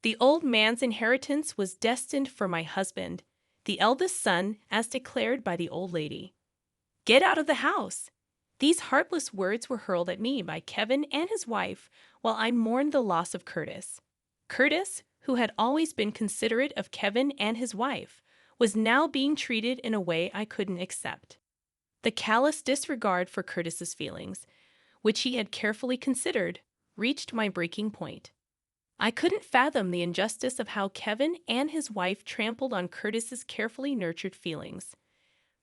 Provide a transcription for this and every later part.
The old man's inheritance was destined for my husband, the eldest son, as declared by the old lady. Get out of the house! These heartless words were hurled at me by Kevin and his wife while I mourned the loss of Curtis. Curtis, who had always been considerate of Kevin and his wife, was now being treated in a way I couldn't accept. The callous disregard for Curtis's feelings, which he had carefully considered, reached my breaking point. I couldn't fathom the injustice of how Kevin and his wife trampled on Curtis's carefully nurtured feelings.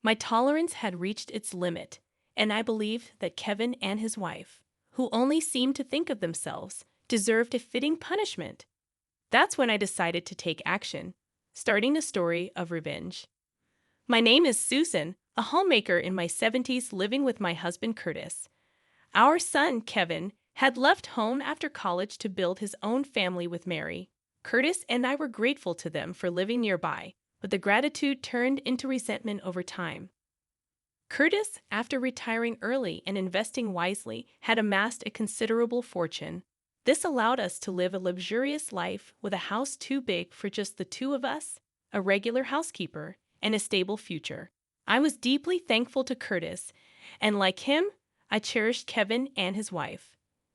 My tolerance had reached its limit, and I believed that Kevin and his wife, who only seemed to think of themselves, deserved a fitting punishment. That's when I decided to take action, starting a story of revenge. My name is Susan, a homemaker in my 70s living with my husband Curtis. Our son, Kevin, had left home after college to build his own family with Mary. Curtis and I were grateful to them for living nearby, but the gratitude turned into resentment over time. Curtis, after retiring early and investing wisely, had amassed a considerable fortune. This allowed us to live a luxurious life with a house too big for just the two of us, a regular housekeeper, and a stable future. I was deeply thankful to Curtis, and like him, I cherished Kevin and his wife.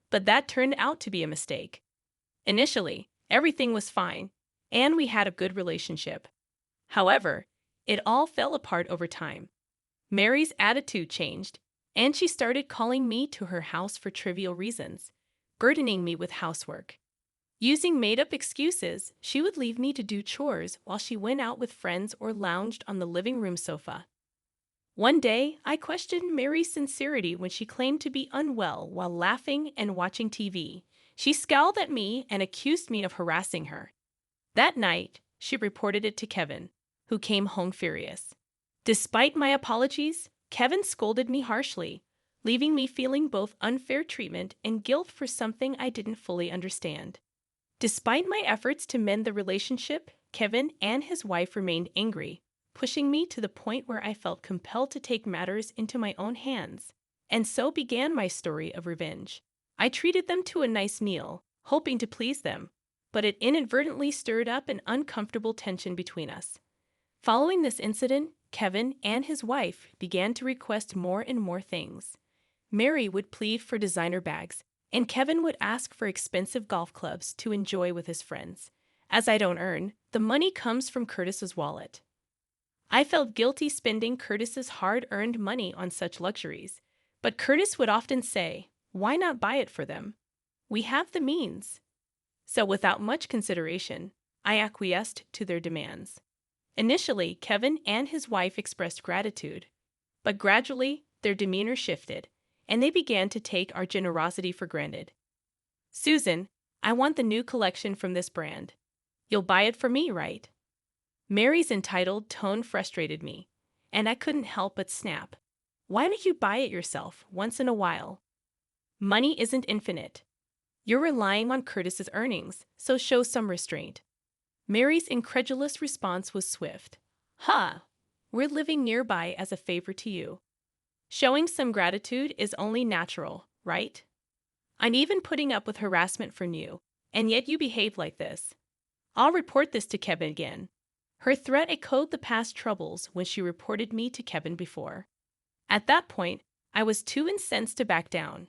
But that turned out to be a mistake. Initially, everything was fine, and we had a good relationship. However, it all fell apart over time. Mary's attitude changed, and she started calling me to her house for trivial reasons, burdening me with housework. Using made-up excuses, she would leave me to do chores while she went out with friends or lounged on the living room sofa. One day, I questioned Mary's sincerity when she claimed to be unwell while laughing and watching TV. She scowled at me and accused me of harassing her. That night, she reported it to Kevin, who came home furious. Despite my apologies, Kevin scolded me harshly, leaving me feeling both unfair treatment and guilt for something I didn't fully understand. Despite my efforts to mend the relationship, Kevin and his wife remained angry, pushing me to the point where I felt compelled to take matters into my own hands. And so began my story of revenge. I treated them to a nice meal, hoping to please them, but it inadvertently stirred up an uncomfortable tension between us. Following this incident, Kevin and his wife began to request more and more things. Mary would plead for designer bags, and Kevin would ask for expensive golf clubs to enjoy with his friends. As I don't earn, the money comes from Curtis's wallet. I felt guilty spending Curtis's hard-earned money on such luxuries, but Curtis would often say, "Why not buy it for them? We have the means." So without much consideration, I acquiesced to their demands. Initially, Kevin and his wife expressed gratitude, but gradually their demeanor shifted, and they began to take our generosity for granted. "Susan, I want the new collection from this brand. You'll buy it for me, right?" Mary's entitled tone frustrated me, and I couldn't help but snap. "Why don't you buy it yourself once in a while? Money isn't infinite. You're relying on Curtis's earnings, so show some restraint." Mary's incredulous response was swift. We're living nearby as a favor to you. Showing some gratitude is only natural, right? I'm even putting up with harassment from you, and yet you behave like this. I'll report this to Kevin again." Her threat echoed the past troubles when she reported me to Kevin before. At that point, I was too incensed to back down.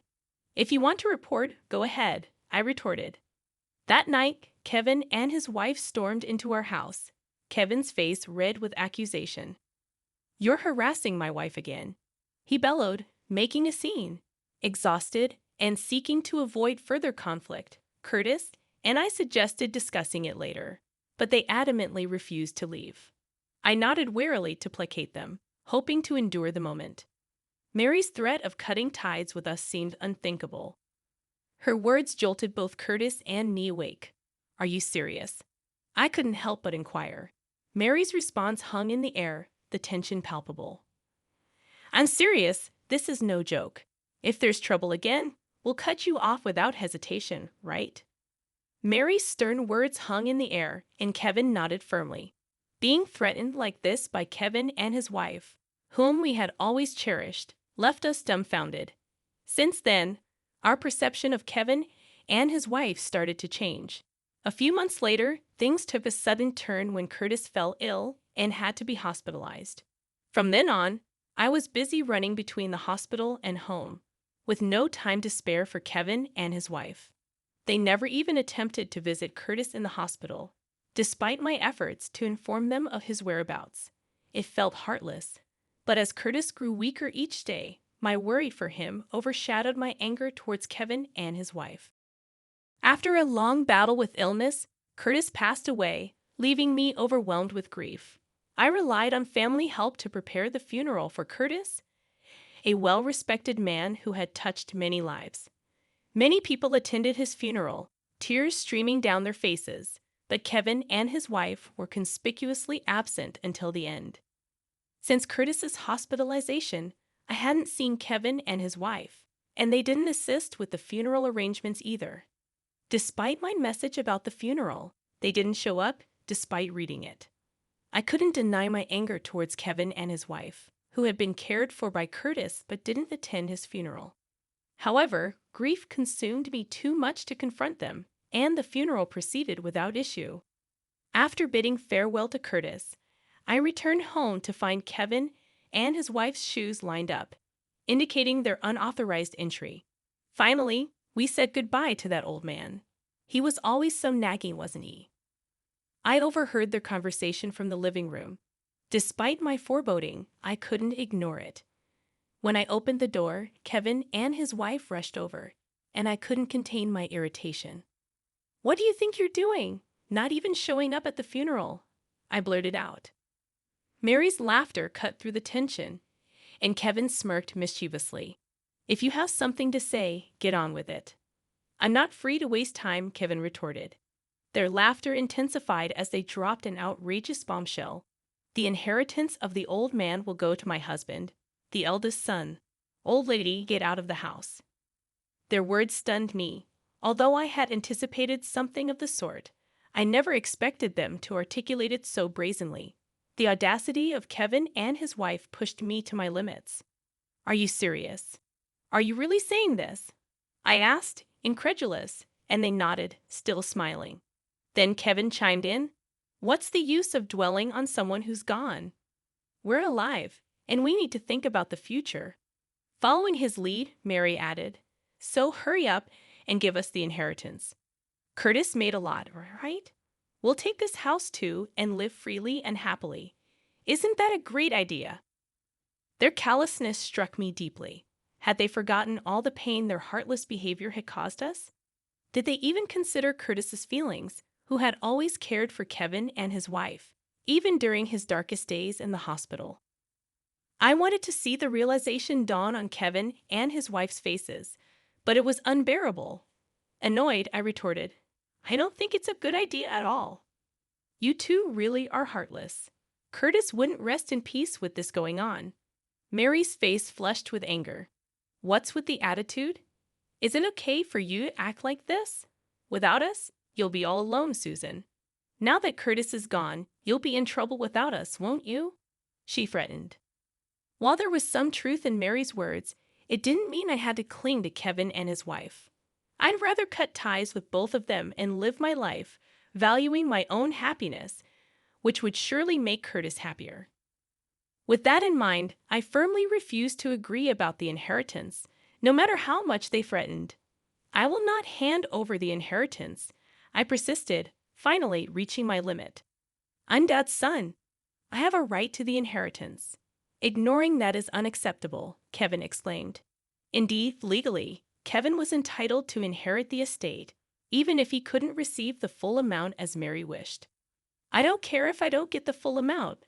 "If you want to report, go ahead," I retorted. That night, Kevin and his wife stormed into our house, Kevin's face red with accusation. "You're harassing my wife again," he bellowed, making a scene. Exhausted and seeking to avoid further conflict, Curtis and I suggested discussing it later, but they adamantly refused to leave. I nodded wearily to placate them, hoping to endure the moment. Mary's threat of cutting ties with us seemed unthinkable. Her words jolted both Curtis and me awake. "Are you serious?" I couldn't help but inquire. Mary's response hung in the air, the tension palpable. "I'm serious. This is no joke. If there's trouble again, we'll cut you off without hesitation, right?" Mary's stern words hung in the air, and Kevin nodded firmly. Being threatened like this by Kevin and his wife, whom we had always cherished, left us dumbfounded. Since then, our perception of Kevin and his wife started to change. A few months later, things took a sudden turn when Curtis fell ill and had to be hospitalized. From then on, I was busy running between the hospital and home, with no time to spare for Kevin and his wife. They never even attempted to visit Curtis in the hospital, despite my efforts to inform them of his whereabouts. It felt heartless. But as Curtis grew weaker each day, my worry for him overshadowed my anger towards Kevin and his wife. After a long battle with illness, Curtis passed away, leaving me overwhelmed with grief. I relied on family help to prepare the funeral for Curtis, a well-respected man who had touched many lives. Many people attended his funeral, tears streaming down their faces, but Kevin and his wife were conspicuously absent until the end. Since Curtis's hospitalization, I hadn't seen Kevin and his wife, and they didn't assist with the funeral arrangements either. Despite my message about the funeral, they didn't show up despite reading it. I couldn't deny my anger towards Kevin and his wife, who had been cared for by Curtis but didn't attend his funeral. However, grief consumed me too much to confront them, and the funeral proceeded without issue. After bidding farewell to Curtis, I returned home to find Kevin and his wife's shoes lined up, indicating their unauthorized entry. Finally, we said goodbye to that old man. He was always so nagging, wasn't he? I overheard their conversation from the living room. Despite my foreboding, I couldn't ignore it. When I opened the door, Kevin and his wife rushed over, and I couldn't contain my irritation. "What do you think you're doing? Not even showing up at the funeral," I blurted out. Mary's laughter cut through the tension, and Kevin smirked mischievously. "If you have something to say, get on with it." "I'm not free to waste time," Kevin retorted. Their laughter intensified as they dropped an outrageous bombshell. "The inheritance of the old man will go to my husband, the eldest son. Old lady, get out of the house." Their words stunned me. Although I had anticipated something of the sort, I never expected them to articulate it so brazenly. The audacity of Kevin and his wife pushed me to my limits. "Are you serious? Are you really saying this?" I asked, incredulous, and they nodded, still smiling. Then Kevin chimed in. "What's the use of dwelling on someone who's gone? We're alive, and we need to think about the future." Following his lead, Mary added, "So hurry up and give us the inheritance. Curtis made a lot, right? We'll take this house too and live freely and happily. Isn't that a great idea?" Their callousness struck me deeply. Had they forgotten all the pain their heartless behavior had caused us? Did they even consider Curtis's feelings, who had always cared for Kevin and his wife, even during his darkest days in the hospital? I wanted to see the realization dawn on Kevin and his wife's faces, but it was unbearable. Annoyed, I retorted, "I don't think it's a good idea at all. You two really are heartless. Curtis wouldn't rest in peace with this going on." Mary's face flushed with anger. "What's with the attitude? Is it okay for you to act like this? Without us, you'll be all alone, Susan. Now that Curtis is gone, you'll be in trouble without us, won't you?" she threatened. While there was some truth in Mary's words, it didn't mean I had to cling to Kevin and his wife. I'd rather cut ties with both of them and live my life, valuing my own happiness, which would surely make Curtis happier. With that in mind, I firmly refused to agree about the inheritance, no matter how much they threatened. "I will not hand over the inheritance," I persisted, finally reaching my limit. "I'm Dad's son. I have a right to the inheritance." "Ignoring that is unacceptable," Kevin exclaimed. Indeed, legally, Kevin was entitled to inherit the estate, even if he couldn't receive the full amount as Mary wished. "I don't care if I don't get the full amount,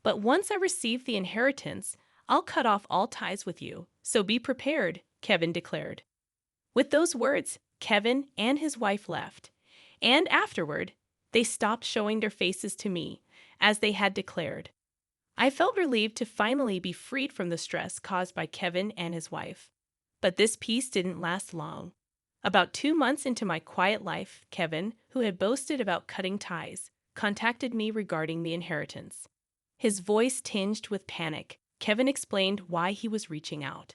but once I receive the inheritance, I'll cut off all ties with you, so be prepared," Kevin declared. With those words, Kevin and his wife left, and afterward, they stopped showing their faces to me, as they had declared. I felt relieved to finally be freed from the stress caused by Kevin and his wife. But this peace didn't last long. About 2 months into my quiet life, Kevin, who had boasted about cutting ties, contacted me regarding the inheritance. His voice tinged with panic, Kevin explained why he was reaching out.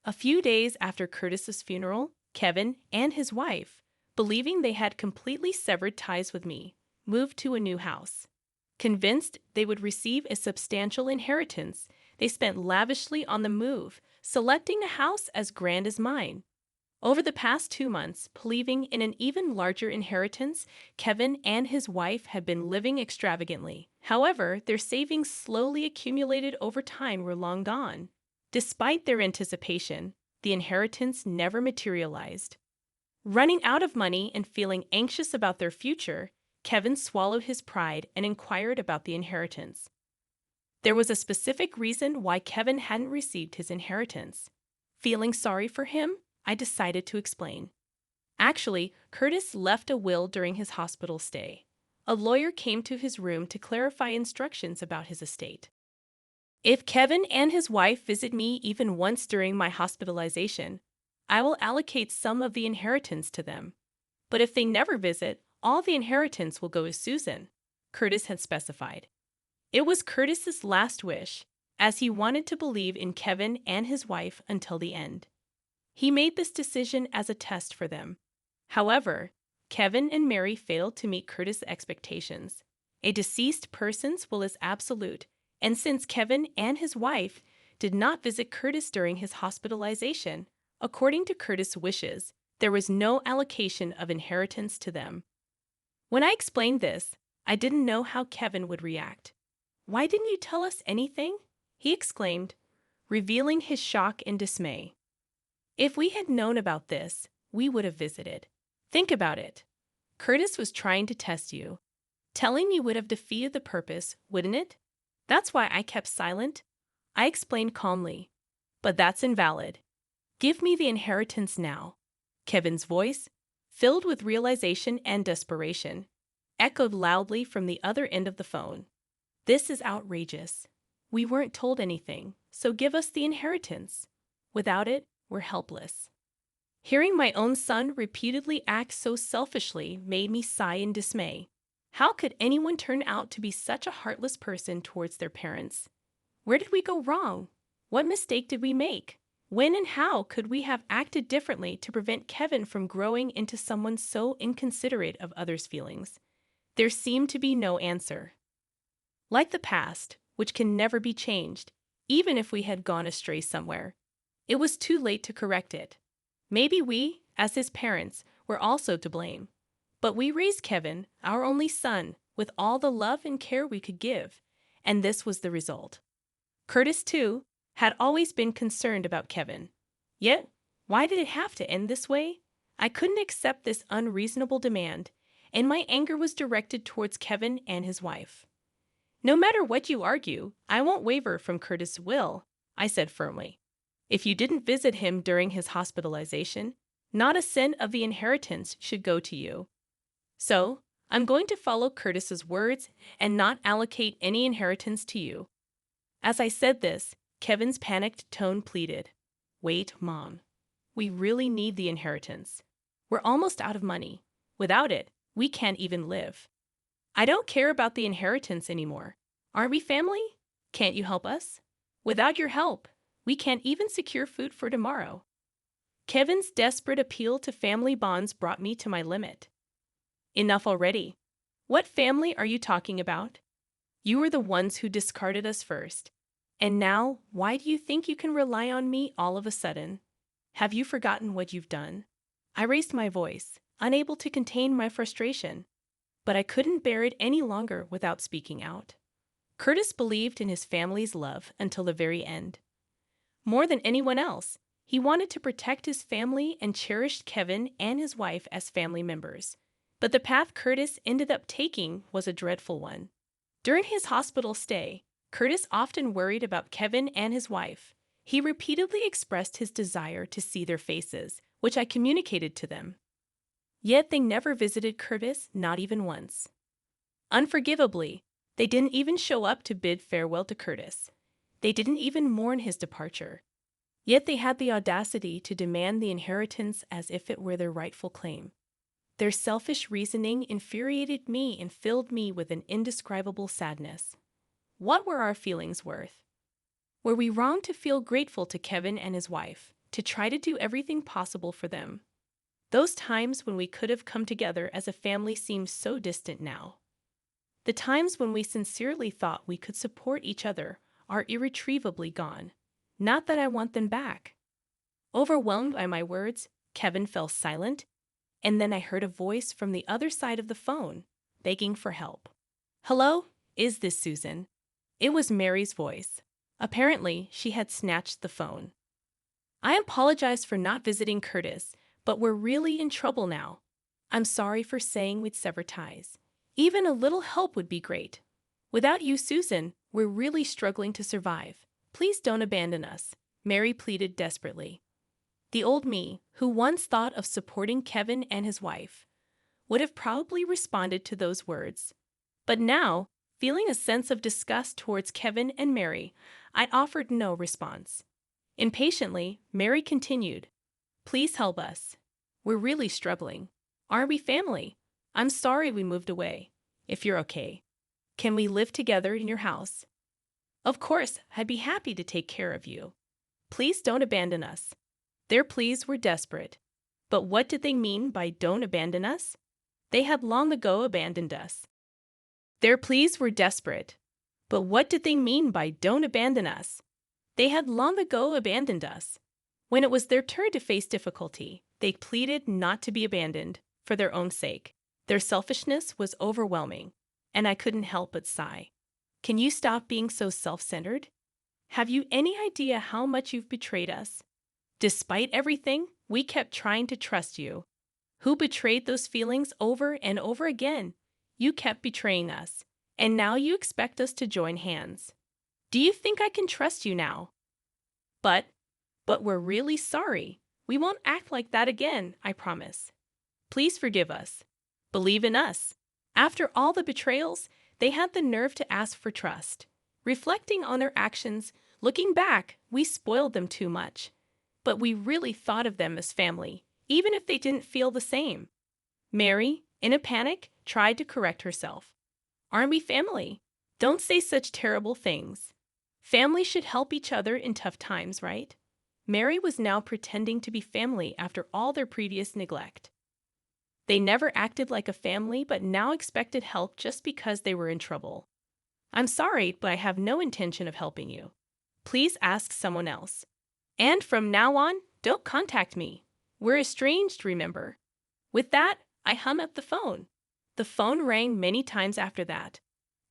A few days after Curtis's funeral, Kevin and his wife, believing they had completely severed ties with me, moved to a new house. Convinced they would receive a substantial inheritance, they spent lavishly on the move, selecting a house as grand as mine. Over the past 2 months, believing in an even larger inheritance, Kevin and his wife had been living extravagantly. However, their savings slowly accumulated over time were long gone. Despite their anticipation, the inheritance never materialized. Running out of money and feeling anxious about their future, Kevin swallowed his pride and inquired about the inheritance. There was a specific reason why Kevin hadn't received his inheritance. Feeling sorry for him, I decided to explain. Actually, Curtis left a will during his hospital stay. A lawyer came to his room to clarify instructions about his estate. If Kevin and his wife visit me even once during my hospitalization, I will allocate some of the inheritance to them. But if they never visit, all the inheritance will go to Susan, Curtis had specified. It was Curtis's last wish, as he wanted to believe in Kevin and his wife until the end. He made this decision as a test for them. However, Kevin and Mary failed to meet Curtis' expectations. A deceased person's will is absolute, and since Kevin and his wife did not visit Curtis during his hospitalization, according to Curtis' wishes, there was no allocation of inheritance to them. When I explained this, I didn't know how Kevin would react. "Why didn't you tell us anything?" he exclaimed, revealing his shock and dismay. "If we had known about this, we would have visited. Think about it. Curtis was trying to test you. Telling you would have defeated the purpose, wouldn't it? That's why I kept silent." I explained calmly. "But that's invalid. Give me the inheritance now." Kevin's voice, filled with realization and desperation, echoed loudly from the other end of the phone. "This is outrageous. We weren't told anything, so give us the inheritance. Without it, we're helpless." Hearing my own son repeatedly act so selfishly made me sigh in dismay. How could anyone turn out to be such a heartless person towards their parents? Where did we go wrong? What mistake did we make? When and how could we have acted differently to prevent Kevin from growing into someone so inconsiderate of others' feelings? There seemed to be no answer. Like the past, which can never be changed, even if we had gone astray somewhere, it was too late to correct it. Maybe we, as his parents, were also to blame. But we raised Kevin, our only son, with all the love and care we could give, and this was the result. Curtis, too, had always been concerned about Kevin. Yet, why did it have to end this way? I couldn't accept this unreasonable demand, and my anger was directed towards Kevin and his wife. "No matter what you argue, I won't waver from Curtis' will," I said firmly. "If you didn't visit him during his hospitalization, not a cent of the inheritance should go to you. So, I'm going to follow Curtis's words and not allocate any inheritance to you." As I said this, Kevin's panicked tone pleaded, "Wait, Mom. We really need the inheritance. We're almost out of money. Without it, we can't even live. I don't care about the inheritance anymore. Aren't we family? Can't you help us? Without your help, we can't even secure food for tomorrow." Kevin's desperate appeal to family bonds brought me to my limit. "Enough already. What family are you talking about? You were the ones who discarded us first. And now, why do you think you can rely on me all of a sudden? Have you forgotten what you've done?" I raised my voice, unable to contain my frustration. But I couldn't bear it any longer without speaking out. Curtis believed in his family's love until the very end. More than anyone else, he wanted to protect his family and cherished Kevin and his wife as family members. But the path Curtis ended up taking was a dreadful one. During his hospital stay, Curtis often worried about Kevin and his wife. He repeatedly expressed his desire to see their faces, which I communicated to them. Yet they never visited Curtis, not even once. Unforgivably, they didn't even show up to bid farewell to Curtis. They didn't even mourn his departure. Yet they had the audacity to demand the inheritance as if it were their rightful claim. Their selfish reasoning infuriated me and filled me with an indescribable sadness. What were our feelings worth? Were we wrong to feel grateful to Kevin and his wife, to try to do everything possible for them? Those times when we could have come together as a family seem so distant now. The times when we sincerely thought we could support each other are irretrievably gone. Not that I want them back. Overwhelmed by my words, Kevin fell silent, and then I heard a voice from the other side of the phone, begging for help. Hello? Is this Susan? It was Mary's voice. Apparently, she had snatched the phone. I apologize for not visiting Curtis, but we're really in trouble now. I'm sorry for saying we'd sever ties. Even a little help would be great. Without you, Susan, we're really struggling to survive. Please don't abandon us, Mary pleaded desperately. The old me, who once thought of supporting Kevin and his wife, would have probably responded to those words. But now, feeling a sense of disgust towards Kevin and Mary, I offered no response. Impatiently, Mary continued, Please help us. We're really struggling. Aren't we family? I'm sorry we moved away. If you're okay, can we live together in your house? Of course, I'd be happy to take care of you. Please don't abandon us. Their pleas were desperate. But what did they mean by don't abandon us? They had long ago abandoned us. Their pleas were desperate. But what did they mean by don't abandon us? They had long ago abandoned us. When it was their turn to face difficulty, they pleaded not to be abandoned for their own sake. Their selfishness was overwhelming, and I couldn't help but sigh. Can you stop being so self-centered? Have you any idea how much you've betrayed us? Despite everything, we kept trying to trust you. Who betrayed those feelings over and over again? You kept betraying us, and now you expect us to join hands. Do you think I can trust you now? But we're really sorry. We won't act like that again, I promise. Please forgive us. Believe in us. After all the betrayals, they had the nerve to ask for trust. Reflecting on their actions, looking back, we spoiled them too much. But we really thought of them as family, even if they didn't feel the same. Mary, in a panic, tried to correct herself. Aren't we family? Don't say such terrible things. Family should help each other in tough times, right? Mary was now pretending to be family after all their previous neglect. They never acted like a family, but now expected help just because they were in trouble. I'm sorry, but I have no intention of helping you. Please ask someone else. And from now on, don't contact me. We're estranged, remember? With that, I hung up the phone. The phone rang many times after that,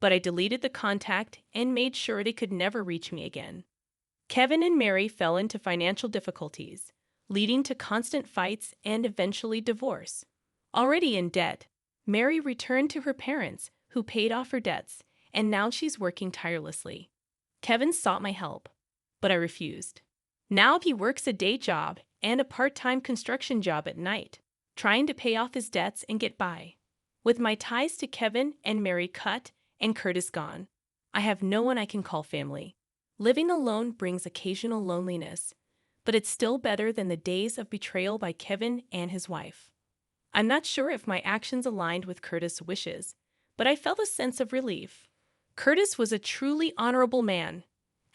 but I deleted the contact and made sure they could never reach me again. Kevin and Mary fell into financial difficulties, leading to constant fights and eventually divorce. Already in debt, Mary returned to her parents, who paid off her debts, and now she's working tirelessly. Kevin sought my help, but I refused. Now he works a day job and a part-time construction job at night, trying to pay off his debts and get by. With my ties to Kevin and Mary cut and Curtis gone, I have no one I can call family. Living alone brings occasional loneliness, but it's still better than the days of betrayal by Kevin and his wife. I'm not sure if my actions aligned with Curtis' wishes, but I felt a sense of relief. Curtis was a truly honorable man.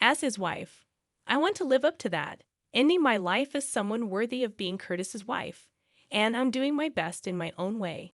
As his wife, I want to live up to that, ending my life as someone worthy of being Curtis's wife, and I'm doing my best in my own way.